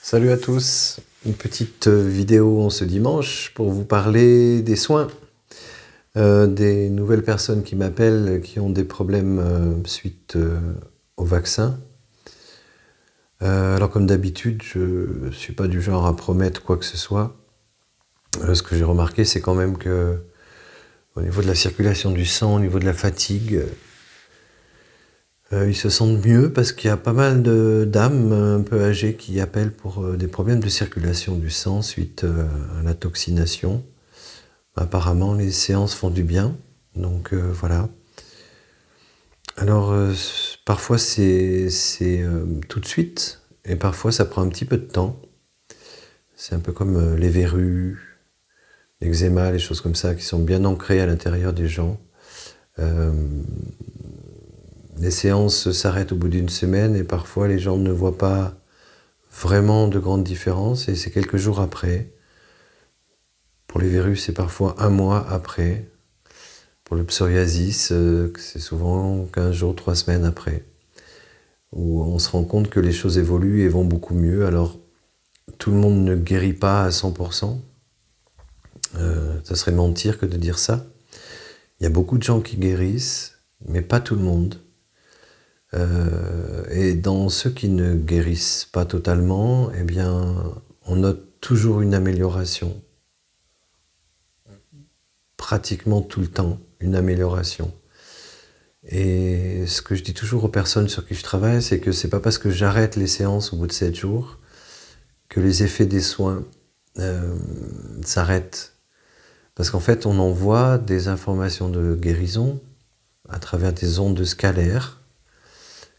Salut à tous, une petite vidéo en ce dimanche pour vous parler des soins. Des nouvelles personnes qui m'appellent, qui ont des problèmes suite au vaccin. Alors comme d'habitude, je ne suis pas du genre à promettre quoi que ce soit. Ce que j'ai remarqué, c'est quand même que au niveau de la circulation du sang, au niveau de la fatigue, ils se sentent mieux parce qu'il y a pas mal d'âmes un peu âgées qui appellent pour des problèmes de circulation du sang suite à la toxination. Apparemment, les séances font du bien, donc voilà. Alors, parfois c'est tout de suite, et parfois ça prend un petit peu de temps. C'est un peu comme les verrues, l'eczéma, les choses comme ça, qui sont bien ancrées à l'intérieur des gens. Les séances s'arrêtent au bout d'une semaine, et parfois les gens ne voient pas vraiment de grandes différences, et c'est quelques jours après. Pour les verrues, c'est parfois un mois après. Pour le psoriasis, c'est souvent 15 jours, 3 semaines après, où on se rend compte que les choses évoluent et vont beaucoup mieux. Alors, tout le monde ne guérit pas à 100%. Ça serait mentir que de dire ça. Il y a beaucoup de gens qui guérissent, mais pas tout le monde. Et dans ceux qui ne guérissent pas totalement, eh bien, on note toujours une amélioration. Pratiquement tout le temps, une amélioration. Et ce que je dis toujours aux personnes sur qui je travaille, c'est que c'est pas parce que j'arrête les séances au bout de 7 jours que les effets des soins s'arrêtent. Parce qu'en fait, on envoie des informations de guérison à travers des ondes scalaires.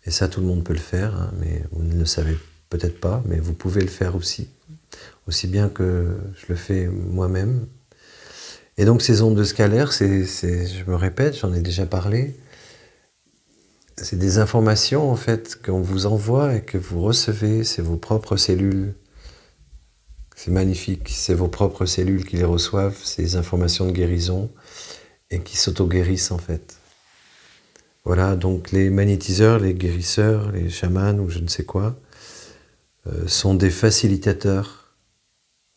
Et ça, tout le monde peut le faire, hein, mais vous ne le savez peut-être pas, mais vous pouvez le faire aussi. Aussi bien que je le fais moi-même. Et donc ces ondes scalaires, je me répète, j'en ai déjà parlé, c'est des informations en fait qu'on vous envoie et que vous recevez, c'est vos propres cellules. C'est magnifique, c'est vos propres cellules qui les reçoivent, ces informations de guérison et qui s'auto-guérissent en fait. Voilà, donc les magnétiseurs, les guérisseurs, les chamans ou je ne sais quoi, sont des facilitateurs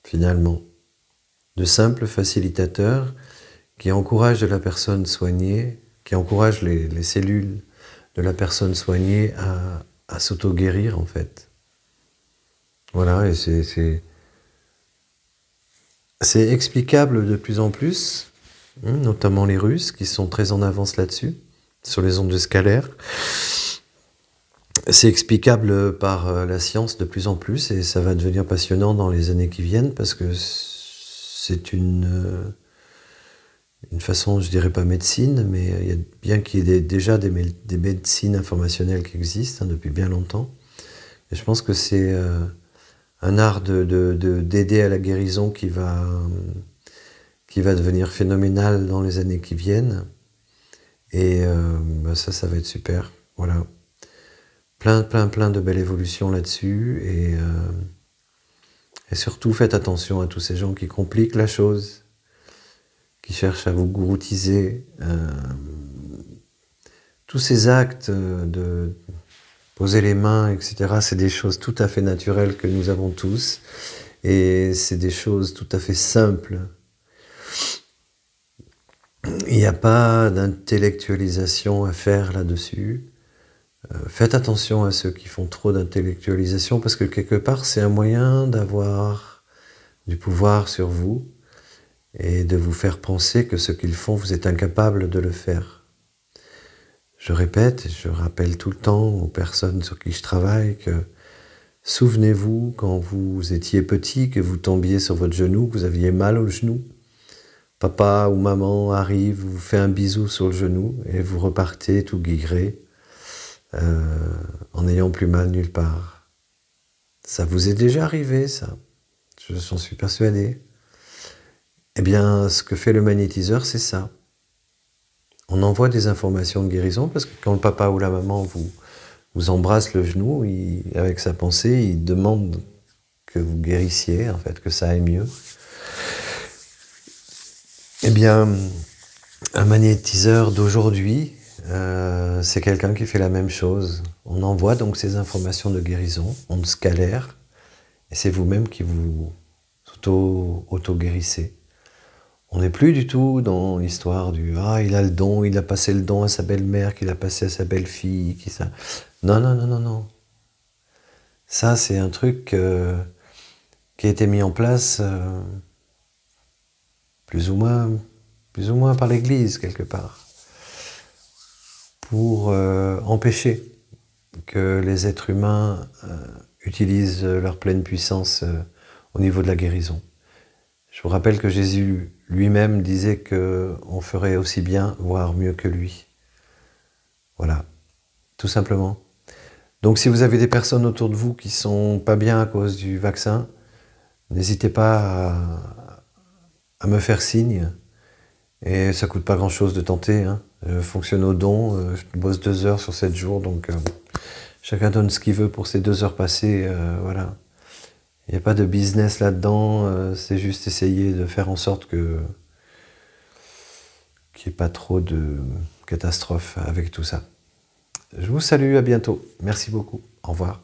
finalement. De simples facilitateurs qui encouragent la personne soignée, qui encouragent les cellules de la personne soignée à s'auto-guérir en fait. Voilà, et c'est explicable de plus en plus, notamment les Russes qui sont très en avance là-dessus, sur les ondes scalaires. C'est explicable par la science de plus en plus et ça va devenir passionnant dans les années qui viennent parce que c'est une façon, je dirais pas médecine, mais il y a bien qu'il y ait déjà des médecines informationnelles qui existent depuis bien longtemps. Et je pense que c'est un art d'aider à la guérison qui va devenir phénoménal dans les années qui viennent. Et ça va être super. Voilà. Plein de belles évolutions là-dessus. Et surtout, faites attention à tous ces gens qui compliquent la chose, qui cherchent à vous gouroutiser. Tous ces actes de poser les mains, etc., c'est des choses tout à fait naturelles que nous avons tous. Et c'est des choses tout à fait simples. Il n'y a pas d'intellectualisation à faire là-dessus. Faites attention à ceux qui font trop d'intellectualisation parce que quelque part, c'est un moyen d'avoir du pouvoir sur vous et de vous faire penser que ce qu'ils font, vous êtes incapable de le faire. Je répète, je rappelle tout le temps aux personnes sur qui je travaille que souvenez-vous quand vous étiez petit, que vous tombiez sur votre genou, que vous aviez mal au genou. Papa ou maman arrive, vous fait un bisou sur le genou et vous repartez tout guigré en n'ayant plus mal nulle part. Ça vous est déjà arrivé, ça. J'en suis persuadé. Eh bien, ce que fait le magnétiseur, c'est ça. On envoie des informations de guérison parce que quand le papa ou la maman vous embrasse le genou, avec sa pensée, il demande que vous guérissiez, en fait, que ça aille mieux. Eh bien, un magnétiseur d'aujourd'hui, c'est quelqu'un qui fait la même chose. On envoie donc ces informations de guérison, ondes scalaires, Et c'est vous-même qui vous auto-guérissez. On n'est plus du tout dans l'histoire du « Ah, il a le don, il a passé le don à sa belle-mère, qu'il a passé à sa belle-fille, qui ça... » Non, non, non, non, non. Ça, c'est un truc qui a été mis en place plus ou moins par l'Église, quelque part, pour empêcher que les êtres humains utilisent leur pleine puissance au niveau de la guérison. Je vous rappelle que Jésus lui-même disait qu'on ferait aussi bien, voire mieux que lui. Voilà, tout simplement. Donc si vous avez des personnes autour de vous qui ne sont pas bien à cause du vaccin, n'hésitez pas à me faire signe. Et ça ne coûte pas grand-chose de tenter. Hein. Je fonctionne au don, je bosse 2 heures sur 7 jours, donc chacun donne ce qu'il veut pour ces 2 heures passées. Voilà. Il n'y a pas de business là-dedans, c'est juste essayer de faire en sorte qu'il n'y ait pas trop de catastrophes avec tout ça. Je vous salue, à bientôt. Merci beaucoup. Au revoir.